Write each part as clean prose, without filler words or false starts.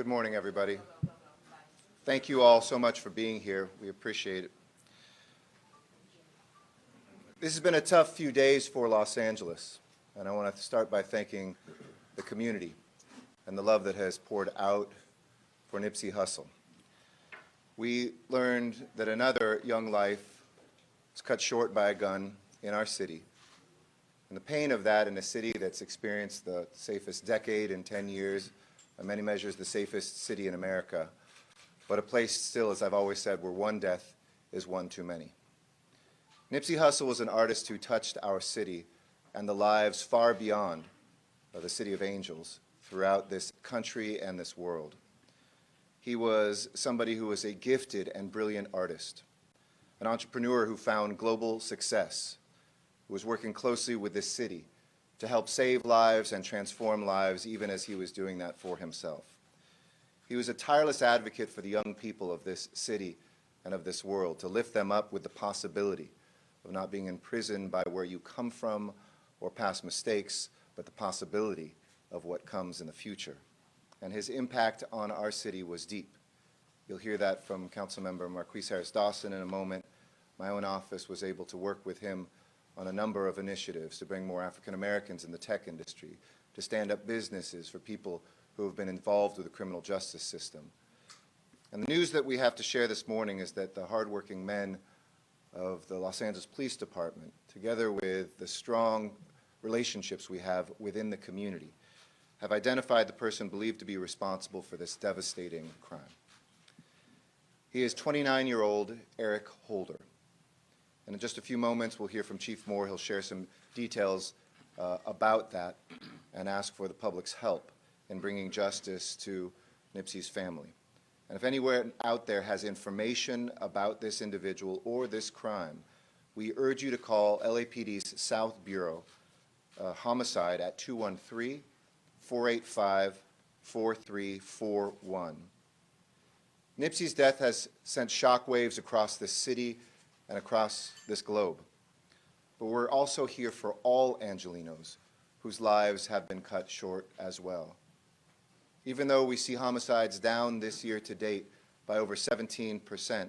Good morning, everybody. Thank you all so much for being here. We appreciate it. This has been a tough few days for Los Angeles, and I want to start by thanking the community and the love that has poured out for Nipsey Hussle. We learned that another young life was cut short by a gun in our city. And the pain of that in a city that's experienced the safest decade in 10 years, by many measures the safest city in America, but a place still, as I've always said, where one death is one too many. Nipsey Hussle was an artist who touched our city and the lives far beyond the City of Angels throughout this country and this world. He was somebody who was a gifted and brilliant artist, an entrepreneur who found global success, who was working closely with this city to help save lives and transform lives even as he was doing that for himself. He was a tireless advocate for the young people of this city and of this world, to lift them up with the possibility of not being imprisoned by where you come from or past mistakes, but the possibility of what comes in the future. And his impact on our city was deep. You'll hear that from Councilmember Marquise Harris-Dawson in a moment. My own office was able to work with him on a number of initiatives to bring more African Americans in the tech industry, to stand up businesses for people who have been involved with the criminal justice system. And the news that we have to share this morning is that the hardworking men of the Los Angeles Police Department, together with the strong relationships we have within the community, have identified the person believed to be responsible for this devastating crime. He is 29-year-old Eric Holder. And in just a few moments, we'll hear from Chief Moore. He'll share some details about that and ask for the public's help in bringing justice to Nipsey's family. And if anyone out there has information about this individual or this crime, we urge you to call LAPD's South Bureau homicide at 213-485-4341. Nipsey's death has sent shockwaves across this city and across this globe. But we're also here for all Angelenos whose lives have been cut short as well. Even though we see homicides down this year to date by over 17%, there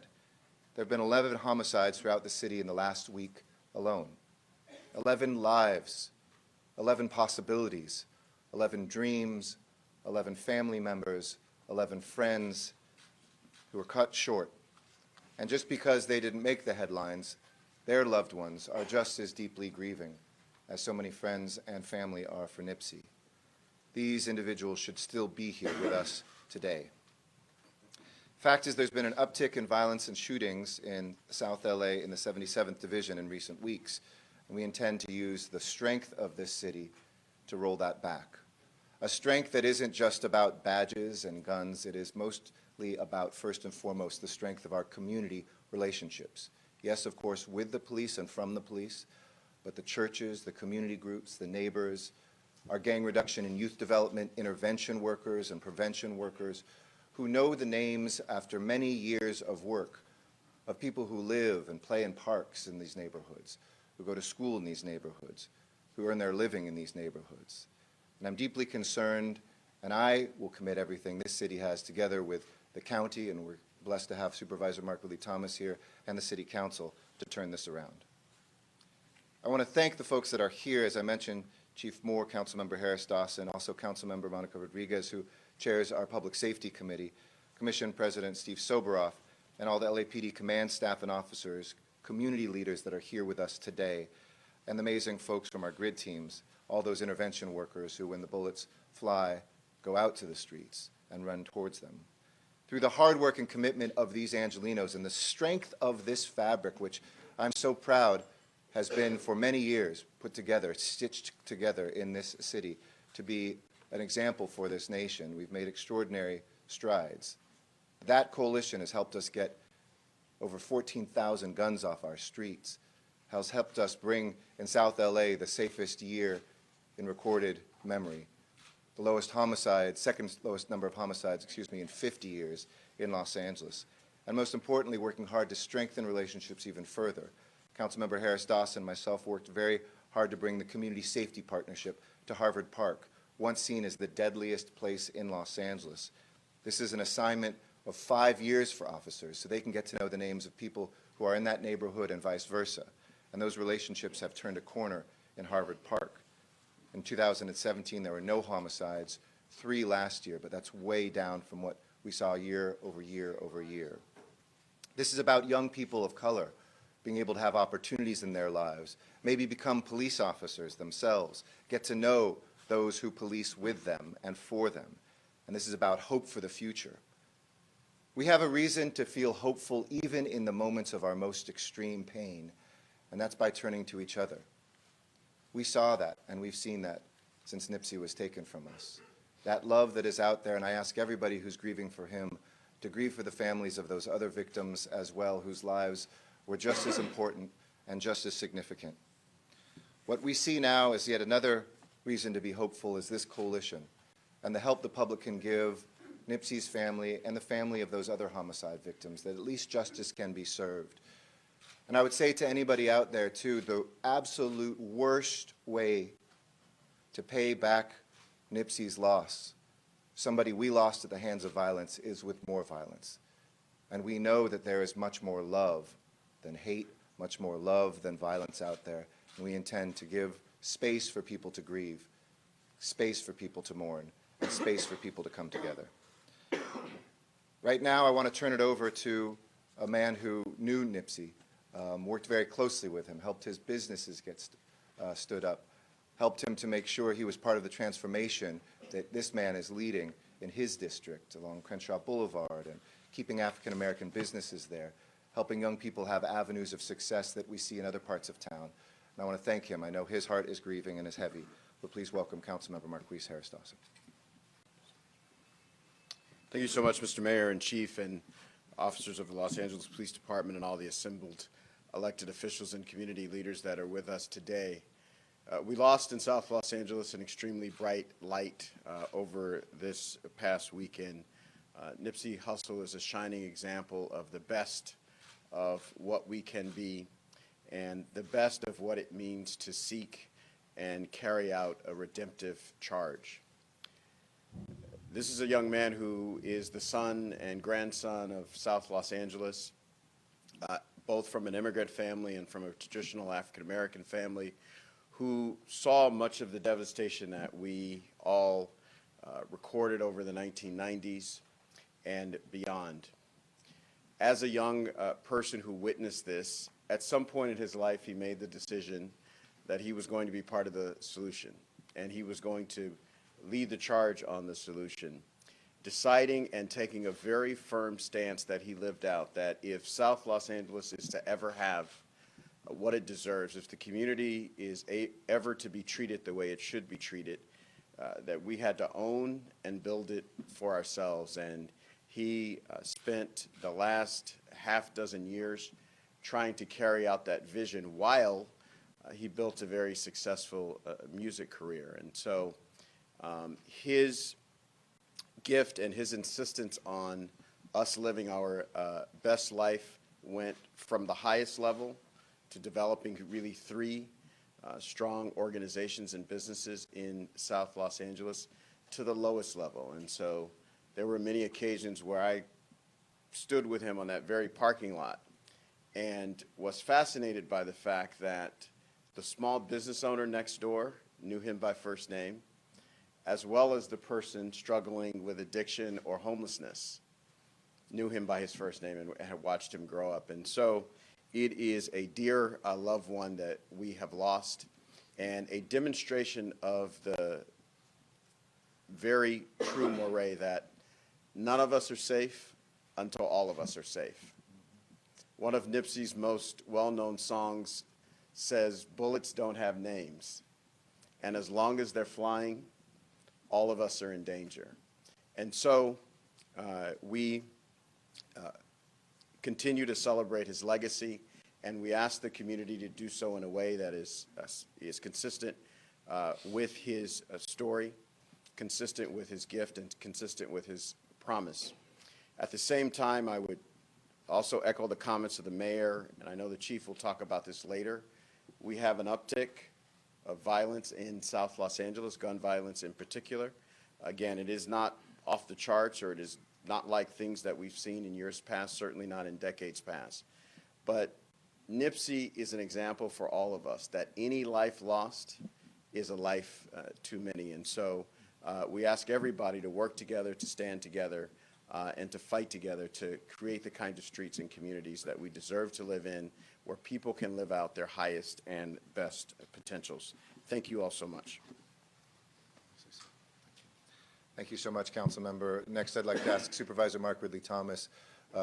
have been 11 homicides throughout the city in the last week alone. 11 lives, 11 possibilities, 11 dreams, 11 family members, 11 friends who were cut short. And just because they didn't make the headlines, their loved ones are just as deeply grieving as so many friends and family are for Nipsey. These individuals should still be here with us today. Fact is, there's been an uptick in violence and shootings in South LA in the 77th Division in recent weeks, and we intend to use the strength of this city to roll that back. A strength that isn't just about badges and guns, it is mostly about, first and foremost, the strength of our community relationships. Yes, of course, with the police and from the police, but the churches, the community groups, the neighbors, our gang reduction and youth development intervention workers and prevention workers who know the names after many years of work of people who live and play in parks in these neighborhoods, who go to school in these neighborhoods, who earn their living in these neighborhoods. And I'm deeply concerned, and I will commit everything this city has together with the county, and we're blessed to have Supervisor Mark Lee Thomas here, and the City Council to turn this around. I want to thank the folks that are here. As I mentioned, Chief Moore, Councilmember Harris-Dawson, also Councilmember Monica Rodriguez, who chairs our Public Safety Committee, Commission President Steve Soboroff, and all the LAPD command staff and officers, community leaders that are here with us today, and the amazing folks from our grid teams, all those intervention workers who, when the bullets fly, go out to the streets and run towards them. Through the hard work and commitment of these Angelenos and the strength of this fabric, which I'm so proud has been for many years put together, stitched together in this city to be an example for this nation, we've made extraordinary strides. That coalition has helped us get over 14,000 guns off our streets, has helped us bring in South LA the safest year in recorded memory. The lowest homicide, second lowest number of homicides, in 50 years in Los Angeles. And most importantly, working hard to strengthen relationships even further. Councilmember Harris-Dawson and myself worked very hard to bring the Community Safety Partnership to Harvard Park, once seen as the deadliest place in Los Angeles. This is an assignment of 5 years for officers so they can get to know the names of people who are in that neighborhood and vice versa. And those relationships have turned a corner in Harvard Park. In 2017, there were no homicides, 3 last year, but that's way down from what we saw year over year over year. This is about young people of color being able to have opportunities in their lives, maybe become police officers themselves, get to know those who police with them and for them. And this is about hope for the future. We have a reason to feel hopeful even in the moments of our most extreme pain, and that's by turning to each other. We saw that, and we've seen that since Nipsey was taken from us. That love that is out there, and I ask everybody who's grieving for him to grieve for the families of those other victims as well, whose lives were just as important and just as significant. What we see now is yet another reason to be hopeful is this coalition and the help the public can give Nipsey's family and the family of those other homicide victims, that at least justice can be served. And I would say to anybody out there, too, the absolute worst way to pay back Nipsey's loss, somebody we lost at the hands of violence, is with more violence. And we know that there is much more love than hate, much more love than violence out there. And we intend to give space for people to grieve, space for people to mourn, and space for people to come together. Right now, I want to turn it over to a man who knew Nipsey, worked very closely with him, helped his businesses get stood up, helped him to make sure he was part of the transformation that this man is leading in his district along Crenshaw Boulevard and keeping African American businesses there, helping young people have avenues of success that we see in other parts of town. And I want to thank him. I know his heart is grieving and is heavy, but please welcome Councilmember Marquise Harris Dawson. Thank you so much, Mr. Mayor and Chief and officers of the Los Angeles Police Department and all the assembled elected officials and community leaders that are with us today. We lost in South Los Angeles an extremely bright light over this past weekend. Nipsey Hussle is a shining example of the best of what we can be and the best of what it means to seek and carry out a redemptive charge. This is a young man who is the son and grandson of South Los Angeles, both from an immigrant family and from a traditional African-American family, who saw much of the devastation that we all recorded over the 1990s and beyond. As a young person who witnessed this, at some point in his life he made the decision that he was going to be part of the solution, and he was going to lead the charge on the solution, deciding and taking a very firm stance that he lived out, that if South Los Angeles is to ever have what it deserves, if the community is ever to be treated the way it should be treated, that we had to own and build it for ourselves. And he spent the last half dozen years trying to carry out that vision while he built a very successful music career. And so his gift and his insistence on us living our best life went from the highest level to developing really 3 strong organizations and businesses in South Los Angeles to the lowest level. And so there were many occasions where I stood with him on that very parking lot and was fascinated by the fact that the small business owner next door knew him by first name, as well as the person struggling with addiction or homelessness knew him by his first name and had watched him grow up. And so it is a dear loved one that we have lost, and a demonstration of the very true moray that none of us are safe until all of us are safe. One of Nipsey's most well-known songs says, "Bullets don't have names, and as long as they're flying, all of us are in danger." And so we continue to celebrate his legacy, and we ask the community to do so in a way that is consistent with his story, consistent with his gift, and consistent with his promise. At the same time, I would also echo the comments of the mayor, and I know the chief will talk about this later. We have an uptick of violence in South Los Angeles, gun violence in particular. Again, it is not off the charts, or it is not like things that we've seen in years past, certainly not in decades past. But Nipsey is an example for all of us that any life lost is a life too many. And so we ask everybody to work together, to stand together, and to fight together to create the kind of streets and communities that we deserve to live in, where people can live out their highest and best potentials. Thank you all so much. Thank you so much, Council Member. Next, I'd like to ask Supervisor Mark Ridley Thomas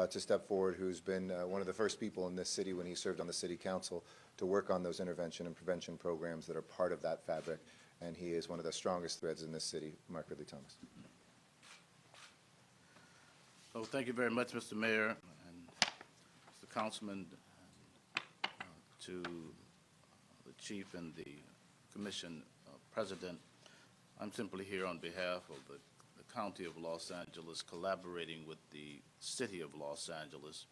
to step forward, who's been one of the first people in this city when he served on the City Council to work on those intervention and prevention programs that are part of that fabric, and he is one of the strongest threads in this city. Mark Ridley Thomas. Oh, thank you very much, Mr. Mayor and Mr. Councilman, to the Chief and the Commission President. I'm simply here on behalf of the County of Los Angeles, collaborating with the City of Los Angeles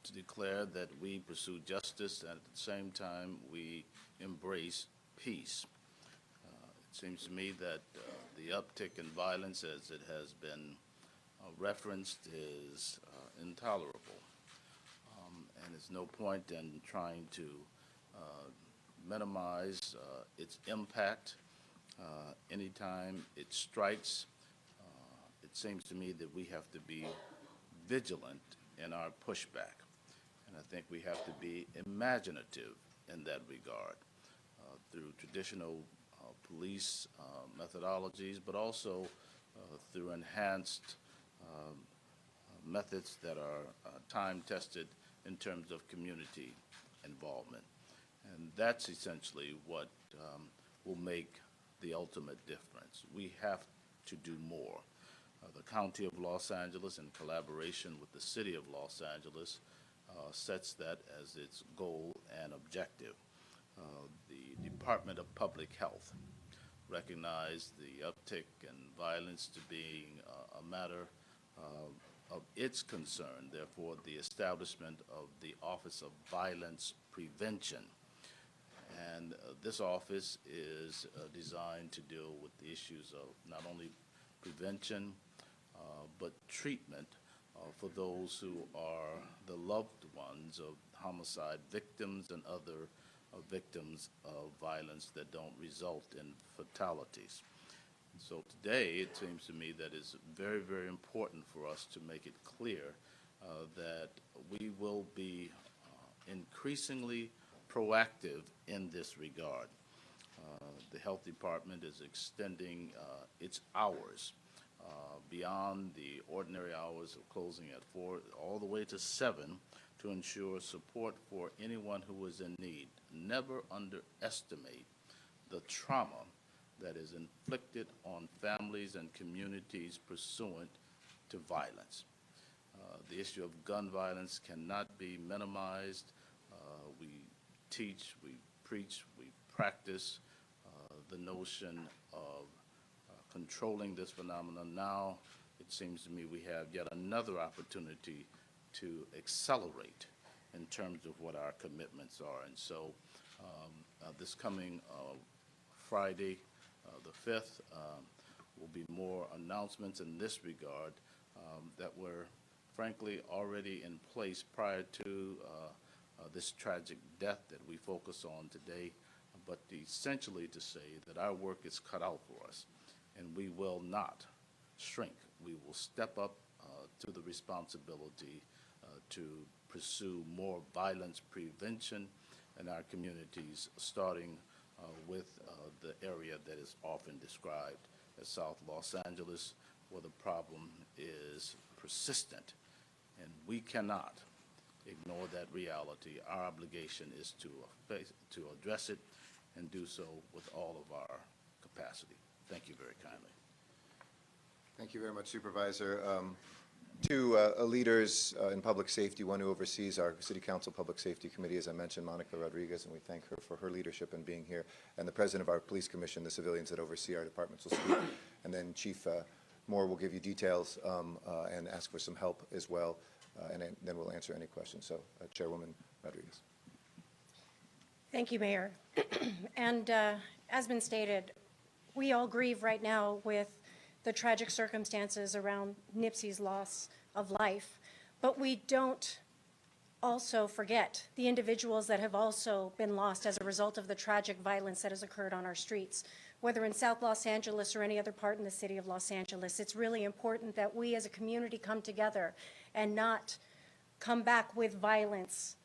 to declare that we pursue justice and at the same time we embrace peace. It seems to me that the uptick in violence, as it has been referenced, is intolerable. And there's no point in trying to minimize its impact. Anytime it strikes, it seems to me that we have to be vigilant in our pushback. And I think we have to be imaginative in that regard through traditional police methodologies, but also through enhanced methods that are time-tested in terms of community involvement. And that's essentially what will make the ultimate difference. We have to do more. The County of Los Angeles, in collaboration with the City of Los Angeles, sets that as its goal and objective. The Department of Public Health recognized the uptick in violence to being a matter of its concern, therefore the establishment of the Office of Violence Prevention. And this office is designed to deal with the issues of not only prevention, but treatment for those who are the loved ones of homicide victims and other victims of violence that don't result in fatalities. So today, it seems to me that it's very, very important for us to make it clear that we will be increasingly proactive in this regard. The Health Department is extending its hours beyond the ordinary hours of closing at 4 all the way to 7 to ensure support for anyone who is in need. Never underestimate the trauma that is inflicted on families and communities pursuant to violence. The issue of gun violence cannot be minimized. We teach, we preach, we practice the notion of controlling this phenomenon. Now, it seems to me we have yet another opportunity to accelerate in terms of what our commitments are. And so this coming Friday, the 5th, will be more announcements in this regard that were frankly already in place prior to this tragic death that we focus on today, but essentially to say that our work is cut out for us and we will not shrink. We will step up to the responsibility to pursue more violence prevention in our communities, starting with the area that is often described as South Los Angeles, where the problem is persistent. And we cannot ignore that reality. Our obligation is to address it and do so with all of our capacity. Thank you very kindly. Thank you very much, Supervisor. Two leaders in public safety, one who oversees our City Council Public Safety Committee, as I mentioned, Monica Rodriguez, and we thank her for her leadership and being here, and the President of our Police Commission, the civilians that oversee our departments will speak, and then Chief Moore will give you details and ask for some help as well, and then we'll answer any questions. So, Chairwoman Rodriguez. Thank you, Mayor. And as been stated, we all grieve right now with the tragic circumstances around Nipsey's loss of life, but we don't also forget the individuals that have also been lost as a result of the tragic violence that has occurred on our streets, whether in South Los Angeles or any other part in the city of Los Angeles. It's really important that we as a community come together and not come back with violence.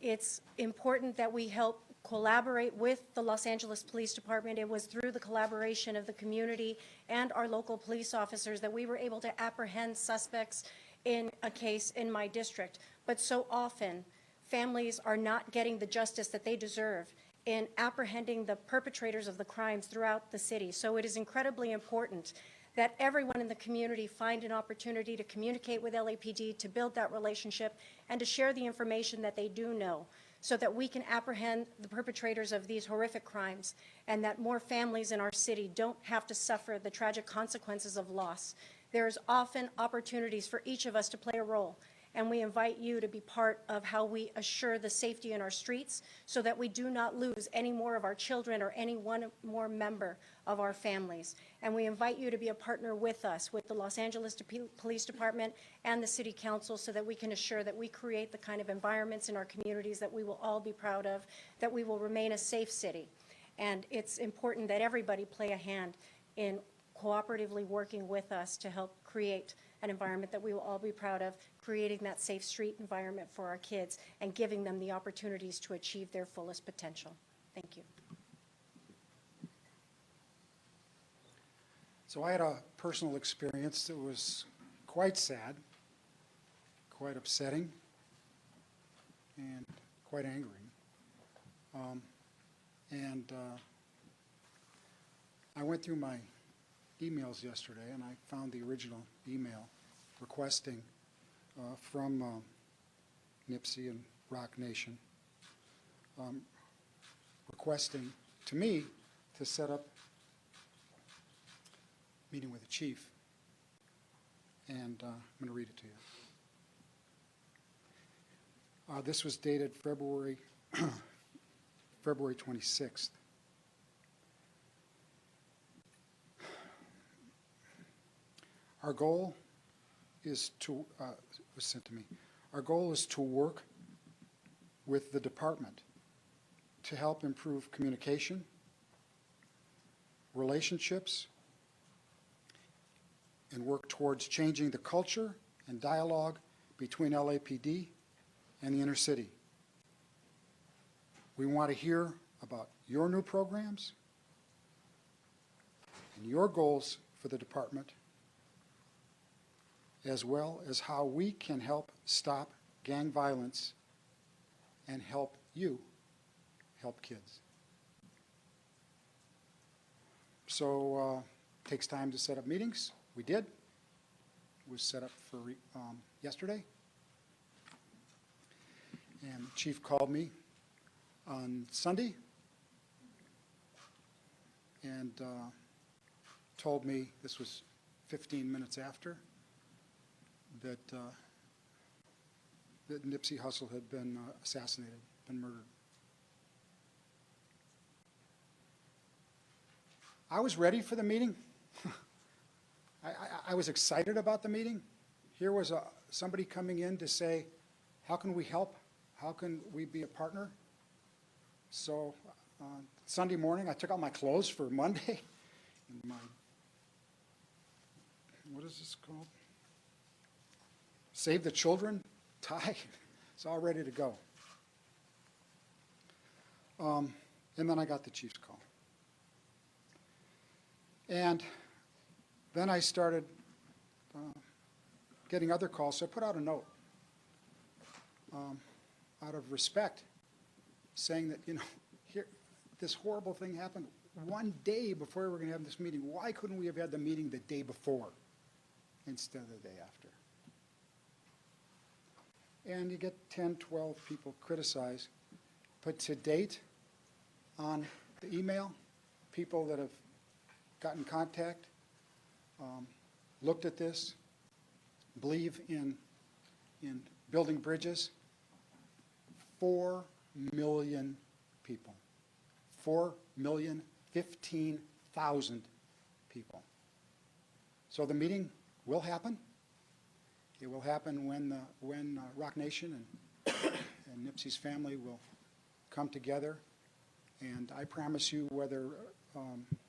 It's important that we help collaborate with the Los Angeles Police Department. It was through the collaboration of the community and our local police officers that we were able to apprehend suspects in a case in my district. But so often, families are not getting the justice that they deserve in apprehending the perpetrators of the crimes throughout the city. So it is incredibly important that everyone in the community find an opportunity to communicate with LAPD, to build that relationship, and to share the information that they do know, so that we can apprehend the perpetrators of these horrific crimes, and that more families in our city don't have to suffer the tragic consequences of loss. There's often opportunities for each of us to play a role, and we invite you to be part of how we assure the safety in our streets so that we do not lose any more of our children or any one more member of our families. And we invite you to be a partner with us, with the Los Angeles Police Department and the City Council, so that we can assure that we create the kind of environments in our communities that we will all be proud of, that we will remain a safe city. And it's important that everybody play a hand in cooperatively working with us to help create an environment that we will all be proud of, creating that safe street environment for our kids and giving them the opportunities to achieve their fullest potential. Thank you. So I had a personal experience that was quite sad, quite upsetting, and quite angering. I went through my emails yesterday, and I found the original email requesting from Nipsey and Rock Nation, requesting to me to set up a meeting with the chief, and I'm going to read it to you. This was dated February 26th. Our goal is to, was sent to me, our goal is to work with the department to help improve communication, relationships, and work towards changing the culture and dialogue between LAPD and the inner city. We want to hear about your new programs and your goals for the department, as well as how we can help stop gang violence and help you help kids. So it takes time to set up meetings. We did. It was set up for yesterday. And the chief called me on Sunday and told me, this was 15 minutes after, that Nipsey Hussle had been assassinated, been murdered. I was ready for the meeting. I was excited about the meeting. Here was somebody coming in to say, how can we help? How can we be a partner? So Sunday morning, I took out my clothes for Monday. And my, what is this called? Save the Children tie. It's all ready to go. And then I got the chief's call. And then I started getting other calls, so I put out a note out of respect, saying that, here, this horrible thing happened one day before we were going to have this meeting. Why couldn't we have had the meeting the day before instead of the day after? And you get 10, 12 people criticize. But to date, on the email, people that have gotten contact, looked at this, believe in building bridges, 4 million people. 4,015,000 people. So the meeting will happen. It will happen when Rock Nation and Nipsey's family will come together. And I promise you, whether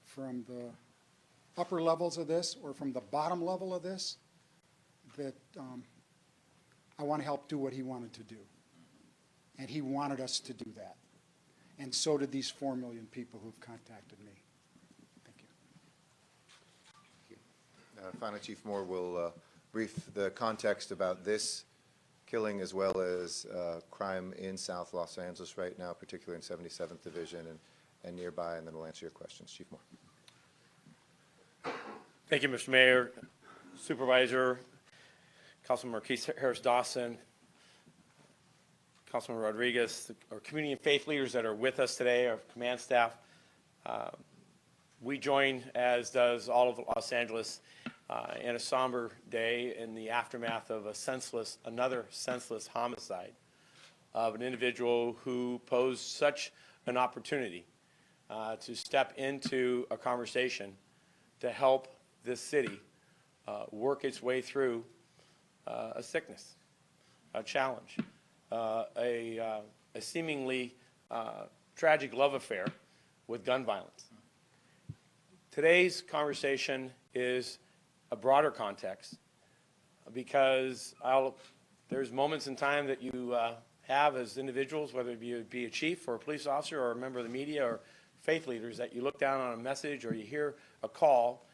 from the upper levels of this or from the bottom level of this, that I want to help do what he wanted to do. And he wanted us to do that. And so did these 4 million people who've contacted me. Thank you. Finally, Chief Moore will brief the context about this killing as well as crime in South Los Angeles right now, particularly in 77th Division and nearby, and then we'll answer your questions. Chief Moore. Thank you, Mr. Mayor, Supervisor, Councilman Marquise Harris Dawson, Councilman Rodriguez, our community and faith leaders that are with us today, our command staff. We join, as does all of Los Angeles, in a somber day in the aftermath of another senseless homicide of an individual who posed such an opportunity to step into a conversation to help this city work its way through a sickness, a challenge, a seemingly tragic love affair with gun violence. Today's conversation is a broader context because there's moments in time that you have as individuals, whether it be a chief or a police officer or a member of the media or faith leaders, that you look down on a message or you hear a call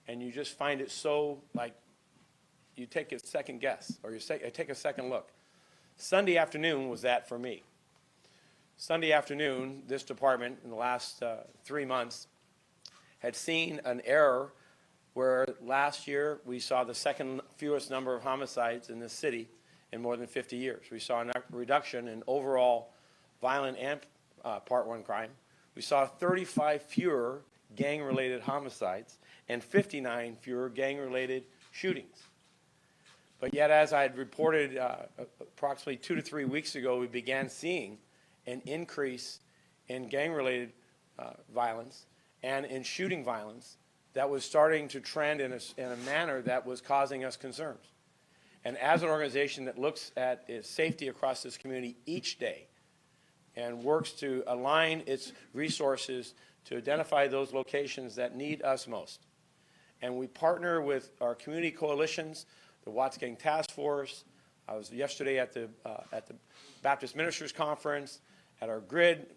and you just find it so, like, you take a second guess or you take a second look. Sunday afternoon was that for me. Sunday afternoon, this department in the last 3 months had seen an error where last year we saw the second fewest number of homicides in this city in more than 50 years. We saw a reduction in overall violent and Part 1 crime. We saw 35 fewer gang-related homicides and 59 fewer gang-related shootings. But yet, as I had reported approximately 2 to 3 weeks ago, we began seeing an increase in gang-related violence and in shooting violence that was starting to trend in a manner that was causing us concerns. And as an organization that looks at its safety across this community each day and works to align its resources to identify those locations that need us most, and we partner with our community coalitions, the Watts Gang Task Force. I was yesterday at the Baptist Ministers Conference, at our GRID,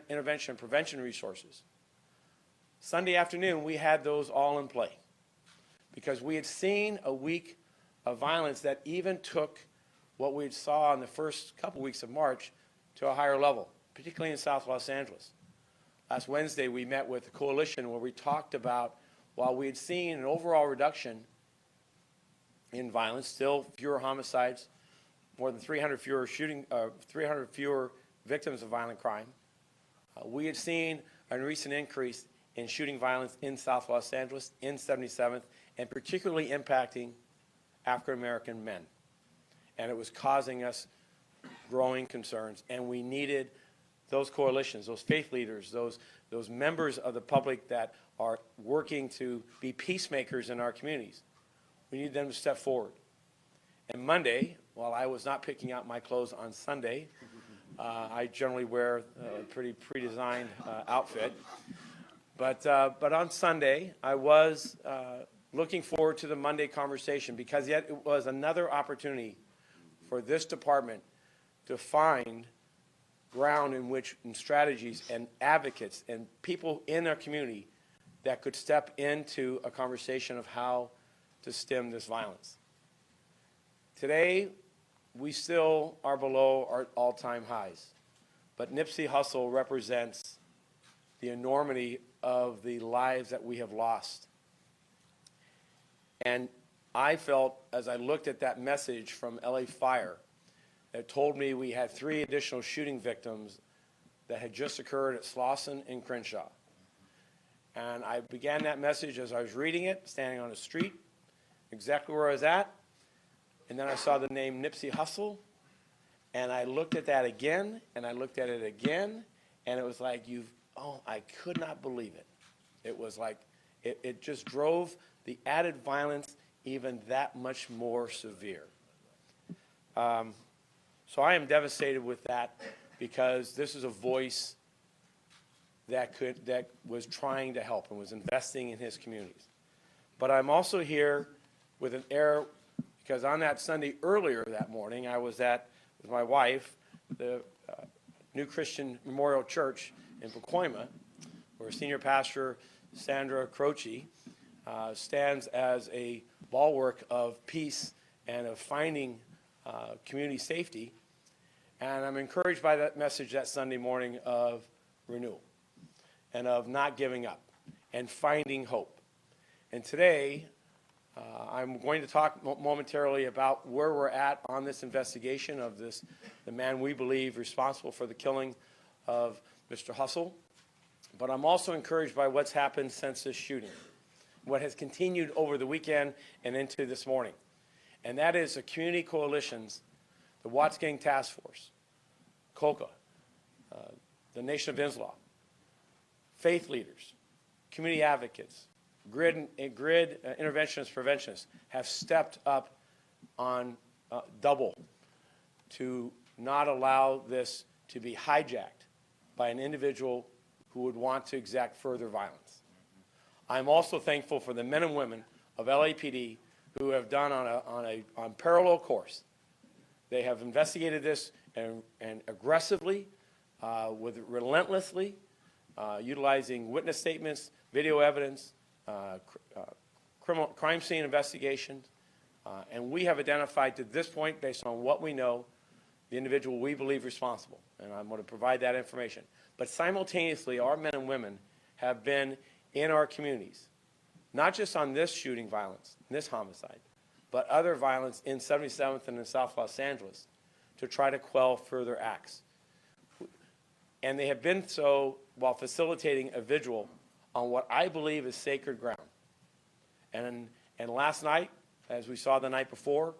Intervention and Prevention Resources. Sunday afternoon, we had those all in play because we had seen a week of violence that even took what we saw in the first couple weeks of March to a higher level, particularly in South Los Angeles. Last Wednesday, we met with the coalition where we talked about, while we had seen an overall reduction in violence, still fewer homicides, more than 300 fewer 300 fewer victims of violent crime. We had seen a recent increase in shooting violence in South Los Angeles, in 77th, and particularly impacting African-American men. And it was causing us growing concerns, and we needed those coalitions, those faith leaders, those members of the public that are working to be peacemakers in our communities. We need them to step forward. And Monday, while I was not picking out my clothes on Sunday, I generally wear a pretty pre-designed outfit. But on Sunday, I was looking forward to the Monday conversation because yet it was another opportunity for this department to find ground in which and strategies and advocates and people in our community that could step into a conversation of how to stem this violence. Today, we still are below our all-time highs, but Nipsey Hussle represents the enormity of the lives that we have lost. And I felt, as I looked at that message from LA Fire, that told me we had 3 additional shooting victims that had just occurred at Slauson and Crenshaw. And I began that message as I was reading it, standing on the street, exactly where I was at. And then I saw the name Nipsey Hussle, and I looked at that again, and I looked at it again, and it was like, I could not believe it. It was like, it just drove the added violence even that much more severe. So I am devastated with that because this is a voice that was trying to help and was investing in his communities. But I'm also here with an air, because on that Sunday earlier that morning, I was with my wife, the New Christian Memorial Church in Pacoima, where Senior Pastor Sandra Croce stands as a bulwark of peace and of finding community safety. And I'm encouraged by that message that Sunday morning of renewal and of not giving up and finding hope. And today, I'm going to talk momentarily about where we're at on this investigation of the man we believe responsible for the killing of Mr. Hussle. But I'm also encouraged by what's happened since this shooting, what has continued over the weekend and into this morning. And that is the community coalitions, the Watts Gang Task Force, COCA, the Nation of Islam, faith leaders, community advocates, grid interventionists, preventionists have stepped up on double to not allow this to be hijacked by an individual who would want to exact further violence. I'm also thankful for the men and women of LAPD who have done on parallel course. They have investigated this and aggressively, relentlessly, utilizing witness statements, video evidence, crime scene investigations, and we have identified to this point, based on what we know, the individual we believe responsible, and I'm going to provide that information. But simultaneously, our men and women have been in our communities, not just on this shooting violence, this homicide, but other violence in 77th and in South Los Angeles to try to quell further acts. And they have been so while facilitating a vigil on what I believe is sacred ground. And last night, as we saw the night before,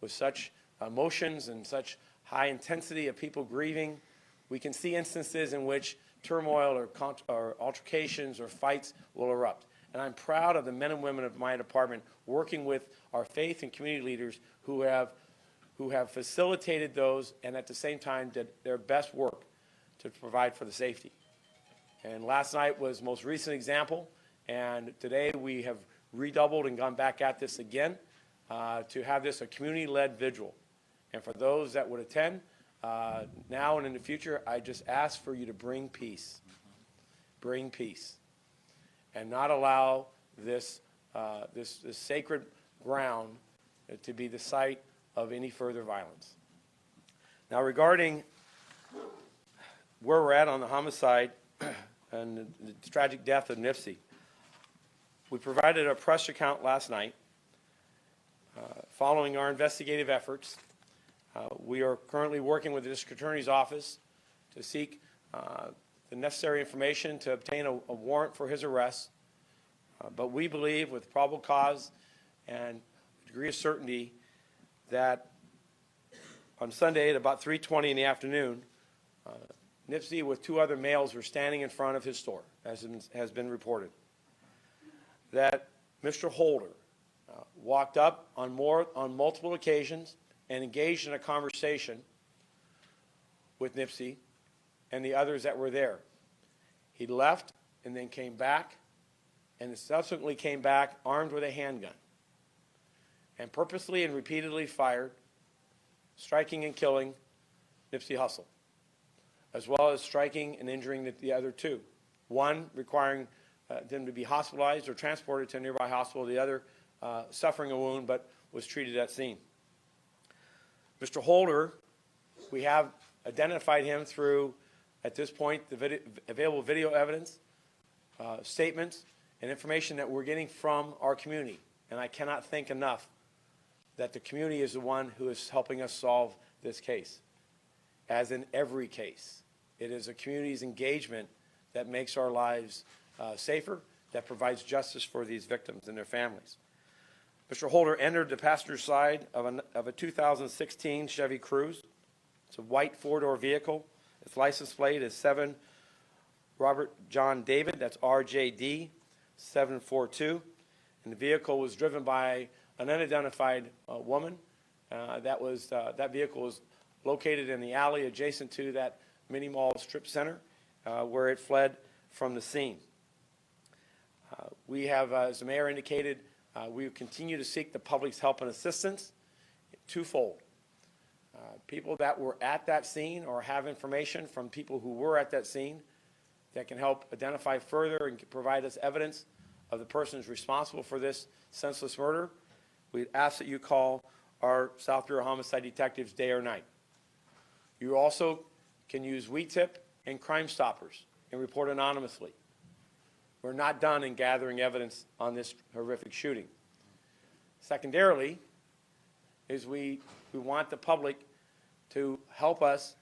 with such emotions and such high intensity of people grieving, we can see instances in which turmoil or altercations or fights will erupt. And I'm proud of the men and women of my department working with our faith and community leaders who have facilitated those and at the same time did their best work to provide for the safety. And last night was the most recent example, and today we have redoubled and gone back at this again to have this a community-led vigil. And for those that would attend, now and in the future, I just ask for you to bring peace. Bring peace. And not allow this sacred ground to be the site of any further violence. Now, regarding where we're at on the homicide and the tragic death of Nipsey, we provided a press account last night. Following our investigative efforts, we are currently working with the District Attorney's Office to seek the necessary information to obtain a warrant for his arrest. But we believe with probable cause and a degree of certainty that on Sunday at about 3:20 in the afternoon, Nipsey with two other males were standing in front of his store, as has been reported. That Mr. Holder walked up on multiple occasions and engaged in a conversation with Nipsey and the others that were there. He left and then came back and subsequently came back armed with a handgun and purposely and repeatedly fired, striking and killing Nipsey Hussle, as well as striking and injuring the other two. One requiring them to be hospitalized or transported to a nearby hospital, the other suffering a wound but was treated at scene. Mr. Holder, we have identified him through, at this point, the available video evidence, statements, and information that we're getting from our community. And I cannot thank enough that the community is the one who is helping us solve this case. As in every case, it is a community's engagement that makes our lives safer, that provides justice for these victims and their families. Mr. Holder entered the passenger side of a 2016 Chevy Cruze. It's a white four-door vehicle. Its license plate is 7 Robert John David, that's RJD 742. and the vehicle was driven by an unidentified woman. That vehicle was located in the alley adjacent to that mini mall strip center where it fled from the scene. We have, as the mayor indicated, we continue to seek the public's help and assistance twofold. People that were at that scene or have information from people who were at that scene that can help identify further and provide us evidence of the persons responsible for this senseless murder. We ask that you call our South Bureau homicide detectives day or night. You also can use WeTip and Crime Stoppers and report anonymously. We're not done in gathering evidence on this horrific shooting. Secondarily, is we want the public to help us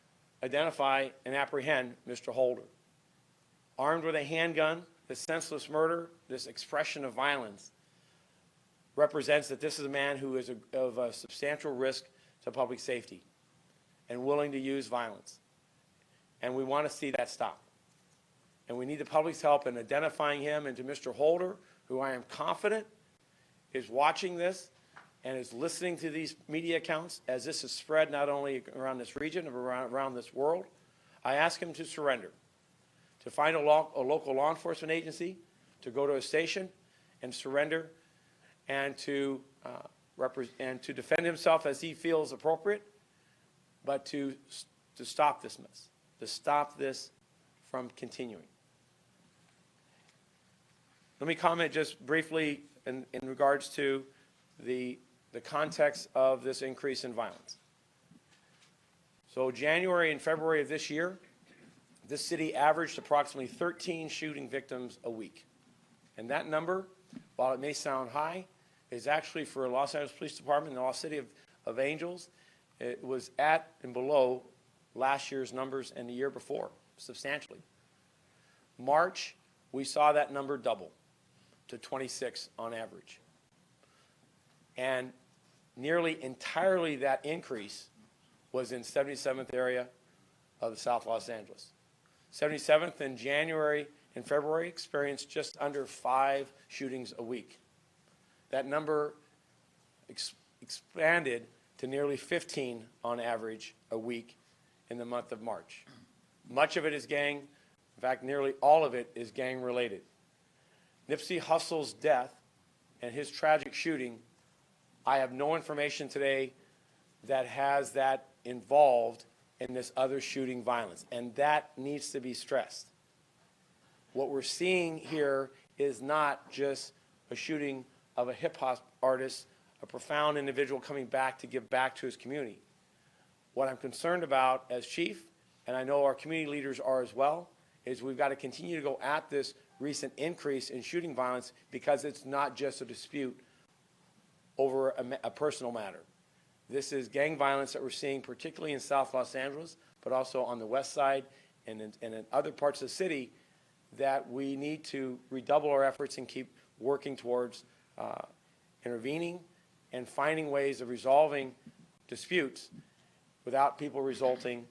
identify and apprehend Mr. Holder. Armed with a handgun, this senseless murder, this expression of violence, represents that this is a man who is of a substantial risk to public safety and willing to use violence. And we want to see that stop. And we need the public's help in identifying him, and to Mr. Holder, who I am confident is watching this and is listening to these media accounts as this is spread not only around this region, but around this world. I ask him to surrender, to find a local law enforcement agency, to go to a station and surrender, and to defend himself as he feels appropriate, but to stop this mess, to stop this from continuing. Let me comment just briefly in regards to the context of this increase in violence. So January and February of this year, this city averaged approximately 13 shooting victims a week. And that number, while it may sound high, is actually for Los Angeles Police Department and the Los City of Angels, it was at and below last year's numbers and the year before, substantially. March, we saw that number double to 26 on average. And nearly entirely that increase was in 77th area of the South Los Angeles. 77th in January and February experienced just under 5 shootings a week. That number expanded to nearly 15 on average a week in the month of March. Much of it is gang. In fact, nearly all of it is gang related. Nipsey Hussle's death and his tragic shooting, I have no information today that has that involved in this other shooting violence, and that needs to be stressed. What we're seeing here is not just a shooting of a hip-hop artist, a profound individual coming back to give back to his community. What I'm concerned about as chief, and I know our community leaders are as well, is we've got to continue to go at this recent increase in shooting violence because it's not just a dispute over a personal matter. This is gang violence that we're seeing particularly in South Los Angeles, but also on the west side and in other parts of the city that we need to redouble our efforts and keep working towards intervening and finding ways of resolving disputes without people resulting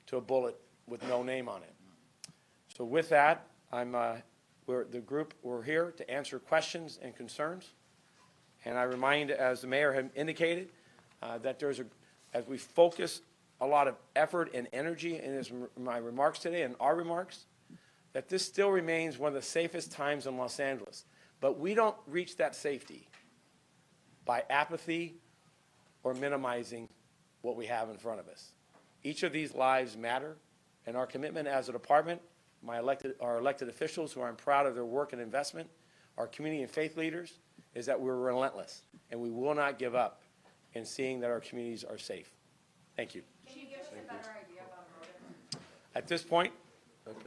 to a bullet with no name on it. So with that, we're here to answer questions and concerns. And I remind, as the mayor had indicated, that as we focus a lot of effort and energy in my remarks today and our remarks, that this still remains one of the safest times in Los Angeles. But we don't reach that safety by apathy or minimizing what we have in front of us. Each of these lives matter, and our commitment as a department, our elected officials, who I'm proud of their work and investment, our community and faith leaders, is that we're relentless, and we will not give up in seeing that our communities are safe. Thank you. Can you give us a better idea about motive? At this point,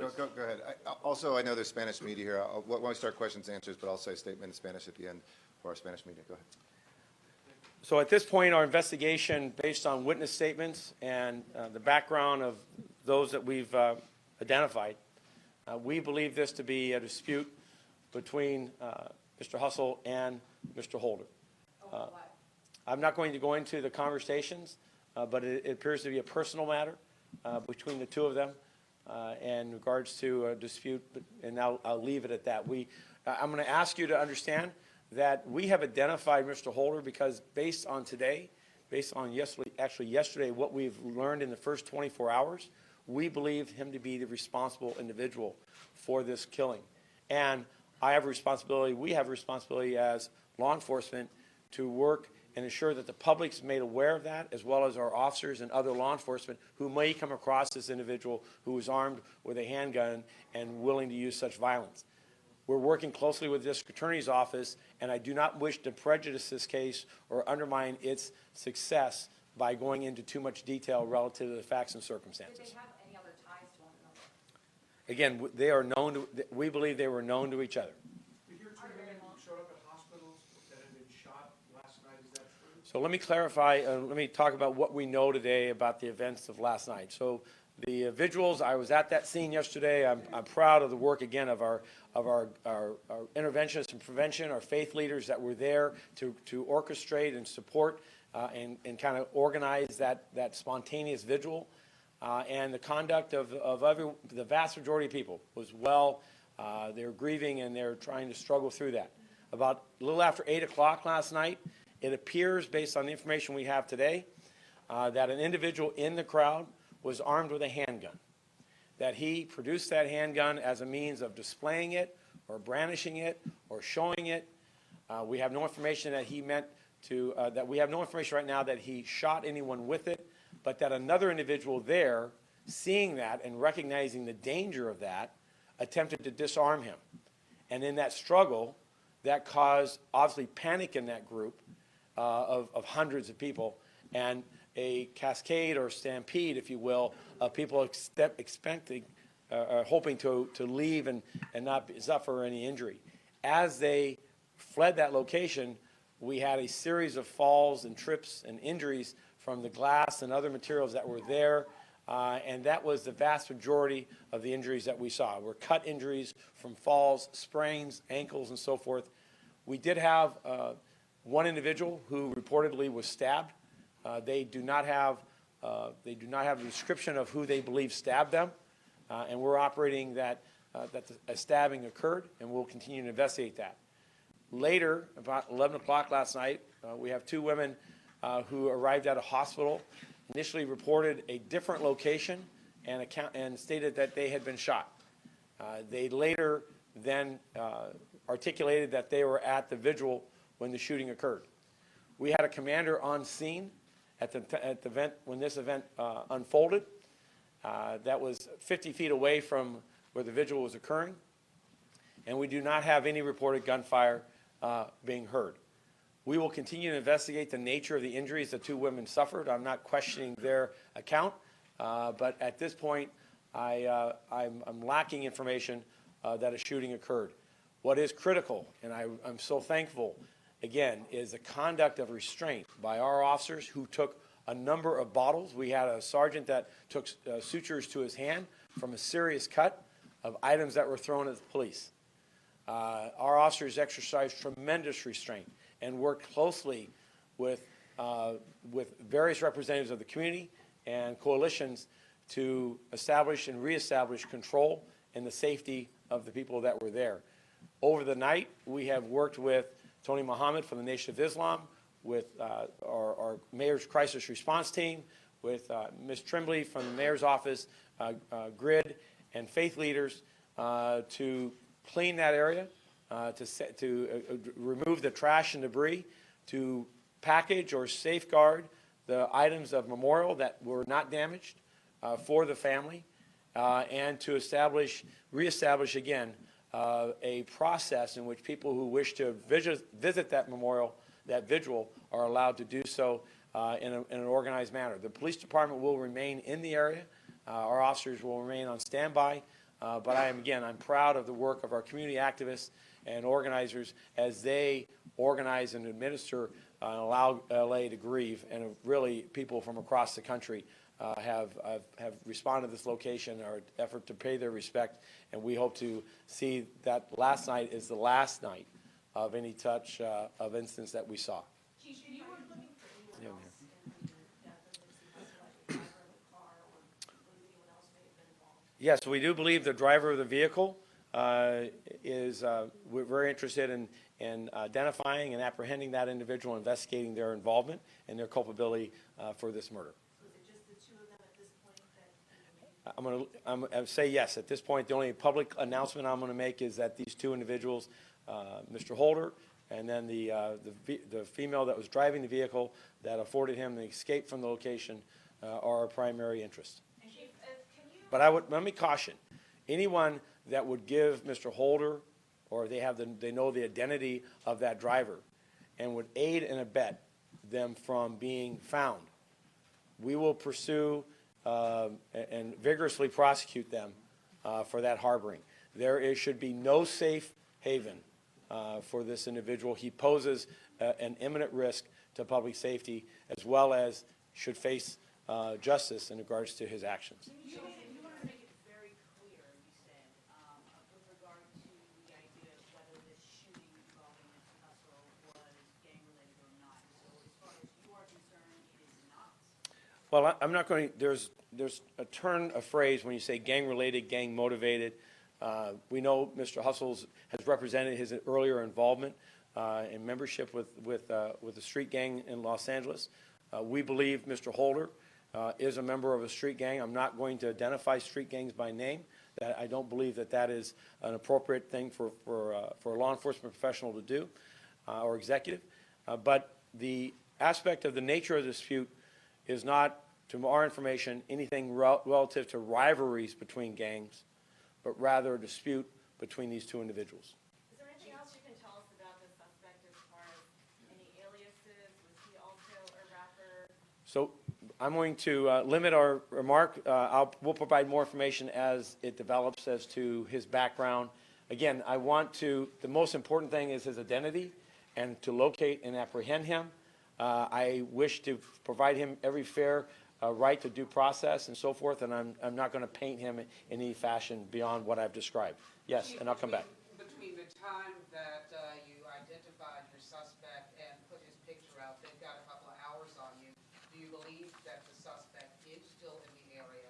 Go ahead. Also, I know there's Spanish media here. When we start questions and answers, but I'll say a statement in Spanish at the end for our Spanish media. Go ahead. so at this point, our investigation, based on witness statements and the background of those that we've identified, we believe this to be a dispute between Mr. Hussle and Mr. Holder. I'm not going to go into the conversations, but it appears to be a personal matter between the two of them in regards to a dispute, and I'll leave it at that. I'm going to ask you to understand that we have identified Mr. Holder because based on today, based on yesterday, what we've learned in the first 24 hours, we believe him to be the responsible individual for this killing. And I have a responsibility, we have a responsibility as law enforcement to work and ensure that the public's made aware of that, as well as our officers and other law enforcement who may come across this individual who is armed with a handgun and willing to use such violence. We're working closely with the district attorney's office, and I do not wish to prejudice this case or undermine its success by going into too much detail relative to the facts and circumstances. Did they have any other ties to one another? Again, they are known to, we believe they were known to each other. Did your two men showed up at hospitals that had been shot last night, is that true? So let me clarify, let me talk about what we know today about the events of last night. So the vigils, I was at that scene yesterday. I'm proud of the work, again, of our interventionists and prevention, our faith leaders that were there to orchestrate and support and kind of organize that spontaneous vigil. And the conduct of the vast majority of people was well. They're grieving and they're trying to struggle through that. About a little after 8 o'clock last night, it appears, based on the information we have today, that an individual in the crowd was armed with a handgun, that he produced that handgun as a means of displaying it or brandishing it or showing it. We have no information that he meant to, that we have no information right now that he shot anyone with it, but that another individual there, seeing that and recognizing the danger of that, attempted to disarm him. And in that struggle, that caused obviously panic in that group of hundreds of people, and a cascade or stampede, if you will, of people expecting, hoping to leave and not suffer any injury. As they fled that location, we had a series of falls and trips and injuries from the glass and other materials that were there, and that was the vast majority of the injuries that we saw. Were cut injuries from falls, sprains, ankles, and so forth. We did have one individual who reportedly was stabbed. They do not have a description of who they believe stabbed them, and we're operating that a stabbing occurred, and we'll continue to investigate that. Later, about 11 o'clock last night, we have two women who arrived at a hospital, initially reported a different location and stated that they had been shot. They later then articulated that they were at the vigil when the shooting occurred. We had a commander on scene at the event when this event unfolded. That was 50 feet away from where the vigil was occurring, and we do not have any reported gunfire being heard. We will continue to investigate the nature of the injuries the two women suffered. I'm not questioning their account, but at this point, I'm lacking information that a shooting occurred. What is critical, and I'm so thankful, again, is the conduct of restraint by our officers who took a number of bottles. We had a sergeant that took sutures to his hand from a serious cut of items that were thrown at the police. Our officers exercised tremendous restraint and worked closely with various representatives of the community and coalitions to establish and reestablish control and the safety of the people that were there. Over the night, we have worked with Tony Muhammad from the Nation of Islam, with our mayor's crisis response team, with Ms. Trimbley from the mayor's office, GRID, and faith leaders to clean that area, to remove the trash and debris, to package or safeguard the items of memorial that were not damaged for the family, and to reestablish again a process in which people who wish to visit that memorial, that vigil, are allowed to do so in an organized manner. The police department will remain in the area. Our officers will remain on standby. But I'm proud of the work of our community activists and organizers as they organize and administer and allow LA to grieve. And really, people from across the country have responded to this location, our effort to pay their respect. And we hope to see that last night is the last night of any touch of instance that we saw. Chief, you were looking for anyone else in the death of Nipsey Hussle, like the driver of the car, or anyone else may have been involved? Yes, we do believe the driver of the vehicle we're very interested in identifying and apprehending that individual, investigating their involvement and their culpability for this murder. So is it just the two of them at this point that? I'm going to say yes. At this point, the only public announcement I'm going to make is that these two individuals, Mr. Holder and then the female that was driving the vehicle that afforded him the escape from the location, are our primary interest. And Chief, can you? But let me caution, anyone that would give Mr. Holder, or they know the identity of that driver, and would aid and abet them from being found, we will pursue and vigorously prosecute them for that harboring. Should be no safe haven for this individual. He poses an imminent risk to public safety, as well as should face justice in regards to his actions. You want to make it very clear, you said, with regard to the idea of whether this shooting involving Nipsey Hussle was gang-related or not. So as far as you are concerned, it is not? Well, I'm not going, there's a turn of phrase when you say gang-related, gang-motivated. We know Mr. Hussle has represented his earlier involvement in membership with the street gang in Los Angeles. We believe Mr. Holder is a member of a street gang. I'm not going to identify street gangs by name. I don't believe that is an appropriate thing for a law enforcement professional to do, or executive. But the aspect of the nature of the dispute is not, to our information, anything relative to rivalries between gangs, but rather a dispute between these two individuals. Is there anything else you can tell us about the suspect as far as any aliases? Was he also a rapper? So I'm going to limit our remark. We'll provide more information as it develops as to his background. Again, the most important thing is his identity and to locate and apprehend him. I wish to provide him every fair right to due process and so forth, and I'm not going to paint him in any fashion beyond what I've described. Yes, and I'll come back. Between the time that you identified your suspect and put his picture out, they've got a couple of hours on you. Do you believe that the suspect is still in the area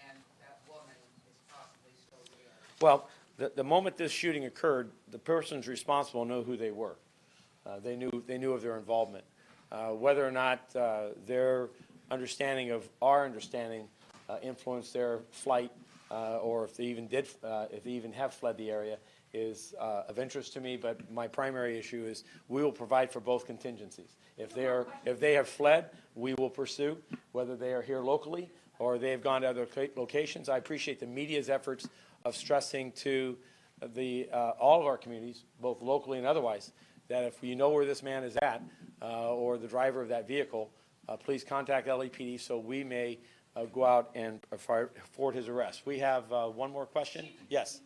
and that woman is possibly still there? Well, the moment this shooting occurred, the persons responsible knew who they were. They knew of their involvement. Whether or not their understanding of our understanding influenced their flight, or if they even have fled the area, is of interest to me. But my primary issue is we will provide for both contingencies. If they have fled, we will pursue, whether they are here locally or they have gone to other locations. I appreciate the media's efforts of stressing to all of our communities, both locally and otherwise, that if you know where this man is at, or the driver of that vehicle, please contact LAPD so we may go out and afford his arrest. We have one more question. Yes.